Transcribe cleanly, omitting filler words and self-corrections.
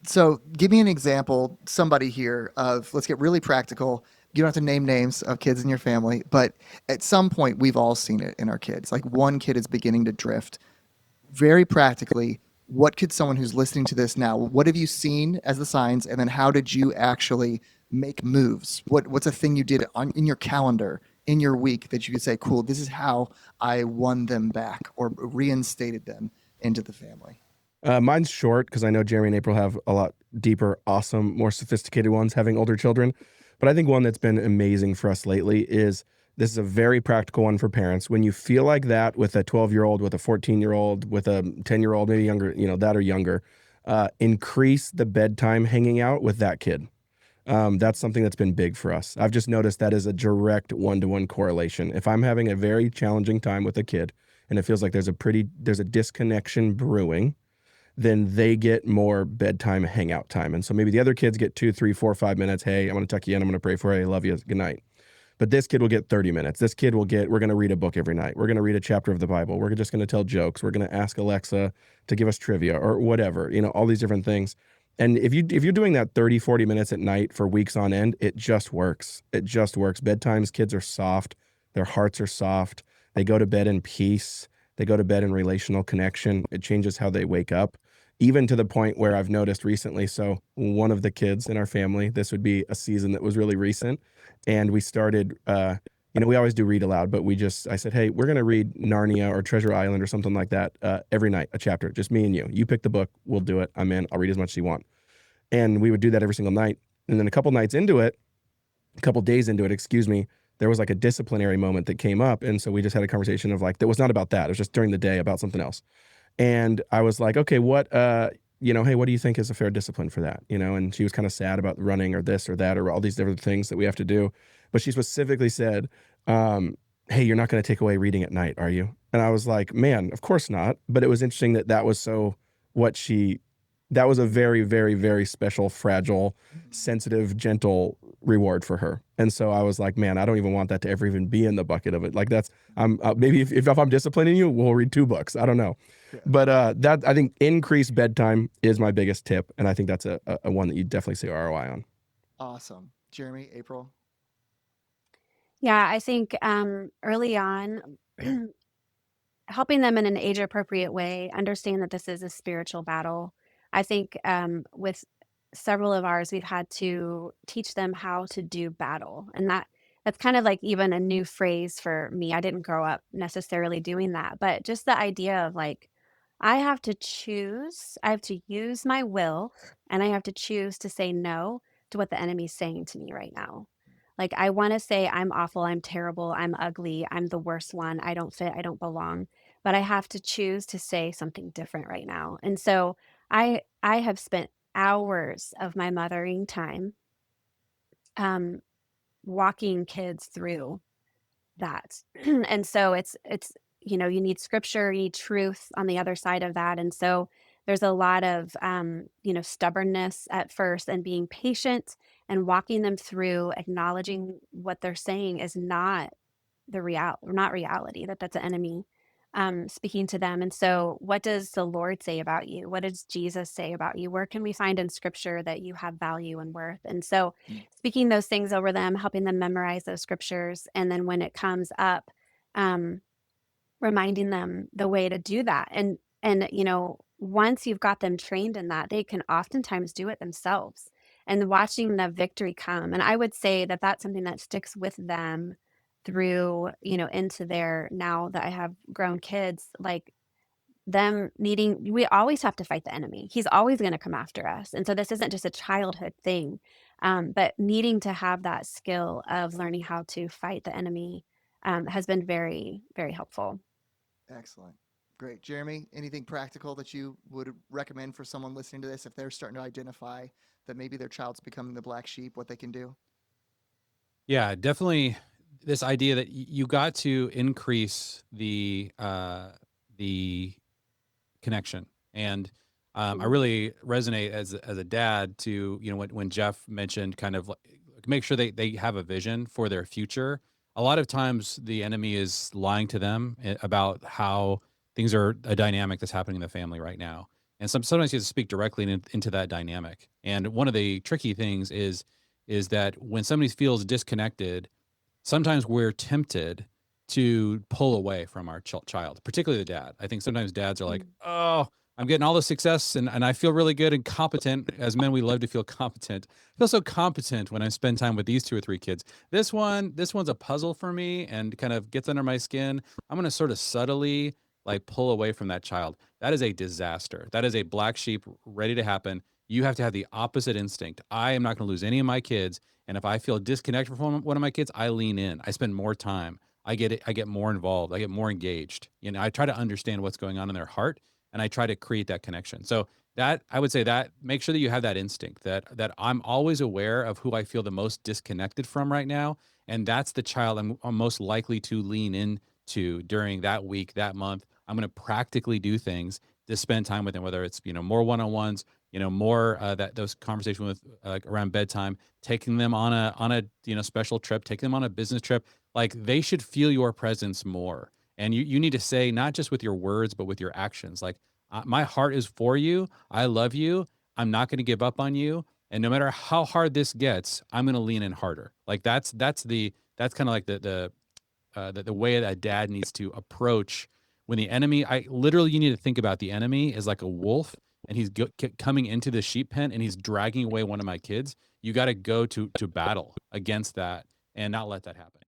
So give me an example, somebody here of, let's get really practical. You don't have to name names of kids in your family, but at some point we've all seen it in our kids. Like one kid is beginning to drift. Very practically, what could someone who's listening to this now, what have you seen as the signs? And then how did you actually make moves? What's a thing you did in your calendar, in your week that you could say, cool, this is how I won them back or reinstated them into the family? Mine's short because I know Jeremy and April have a lot deeper, awesome, more sophisticated ones having older children. But I think one that's been amazing for us lately is this is a very practical one for parents. When you feel like that with a 12-year-old, with a 14-year-old, with a 10-year-old, maybe younger, that or younger, increase the bedtime hanging out with that kid. That's something that's been big for us. I've just noticed that is a direct one-to-one correlation. If I'm having a very challenging time with a kid and it feels like there's a disconnection brewing, then they get more bedtime hangout time. And so maybe the other kids get 2, 3, 4, 5 minutes. Hey, I'm going to tuck you in. I'm going to pray for you. I love you. Good night. But this kid will get 30 minutes. This kid will get, we're going to read a book every night. We're going to read a chapter of the Bible. We're just going to tell jokes. We're going to ask Alexa to give us trivia or whatever, all these different things. And if you're doing that 30, 40 minutes at night for weeks on end, it just works. It just works. Bedtimes, kids are soft. Their hearts are soft. They go to bed in peace. They go to bed in relational connection. It changes how they wake up, even to the point where I've noticed recently. So one of the kids in our family, this would be a season that was really recent. And we started, we always do read aloud, but I said, hey, we're going to read Narnia or Treasure Island or something like that every night, a chapter, just me and you. You pick the book, we'll do it. I'm in, I'll read as much as you want. And we would do that every single night. And then a couple days into it, there was like a disciplinary moment that came up. And so we just had a conversation of that was not about that. It was just during the day about something else. And I was like, okay, hey, what do you think is a fair discipline for that? And she was kind of sad about running or this or that or all these different things that we have to do. But she specifically said, hey, you're not going to take away reading at night, are you? And I was like, man, of course not. But it was interesting that was a very, very, very special, fragile, sensitive, gentle reward for her. And so I was like, man, I don't even want that to ever even be in the bucket of it. Maybe if I'm disciplining you, we'll read 2 books. I don't know. Yeah. But that, I think, increased bedtime is my biggest tip. And I think that's a one that you definitely see ROI on. Awesome. Jeremy, April? Yeah, I think early on, helping them in an age appropriate way, understand that this is a spiritual battle. I think with several of ours, we've had to teach them how to do battle. And that's kind of like even a new phrase for me. I didn't grow up necessarily doing that, but just the idea of I have to choose, I have to use my will, and I have to choose to say no to what the enemy's saying to me right now. I want to say, I'm awful, I'm terrible, I'm ugly, I'm the worst one, I don't fit, I don't belong. But I have to choose to say something different right now. And so I have spent hours of my mothering time um, walking kids through that. And so it's you need scripture, you need truth on the other side of that. And so there's a lot of stubbornness at first and being patient and walking them through, acknowledging what they're saying is not not reality, that's an enemy speaking to them. And so what does the Lord say about you? What does Jesus say about you? Where can we find in scripture that you have value and worth? And so speaking those things over them, helping them memorize those scriptures, and then when it comes up, um, reminding them the way to do that. And once you've got them trained in that, they can oftentimes do it themselves, and watching the victory come. And I would say that that's something that sticks with them through, into their, now that I have grown kids, we always have to fight the enemy. He's always going to come after us. And so this isn't just a childhood thing, but needing to have that skill of learning how to fight the enemy has been very, very helpful. Excellent. Great. Jeremy, anything practical that you would recommend for someone listening to this if they're starting to identify that maybe their child's becoming the black sheep, what they can do? Yeah, definitely this idea that you got to increase the connection. And I really resonate as a dad to, when Jeff mentioned kind of make sure they have a vision for their future. A lot of times the enemy is lying to them about how things are a dynamic that's happening in the family right now. And sometimes you have to speak directly into that dynamic. And one of the tricky things is that when somebody feels disconnected, sometimes we're tempted to pull away from our child, particularly the dad. I think sometimes dads are like, Mm. oh, I'm getting all the success and I feel really good and competent. As men, we love to feel competent. I feel so competent when I spend time with these 2 or 3 kids. This one's a puzzle for me and kind of gets under my skin. I'm going to sort of subtly like pull away from that child. That is a disaster. That is a black sheep ready to happen. You have to have the opposite instinct. I am not going to lose any of my kids. And if I feel disconnected from one of my kids, I lean in. I spend more time. I get it. I get more involved. I get more engaged. I try to understand what's going on in their heart, and I try to create that connection. So that I would say that make sure that you have that instinct that I'm always aware of who I feel the most disconnected from right now, and that's the child I'm most likely to lean into during that week, that month. I'm going to practically do things to spend time with them, whether it's more one-on-ones, more that those conversations with like around bedtime, taking them on a special trip, taking them on a business trip. Like they should feel your presence more. And you need to say not just with your words, but with your actions. Like my heart is for you. I love you. I'm not going to give up on you. And no matter how hard this gets, I'm going to lean in harder. Like that's kind of like the way that a dad needs to approach when the enemy. I literally you need to think about the enemy as like a wolf, and he's coming into the sheep pen and he's dragging away one of my kids. You got to go to battle against that and not let that happen.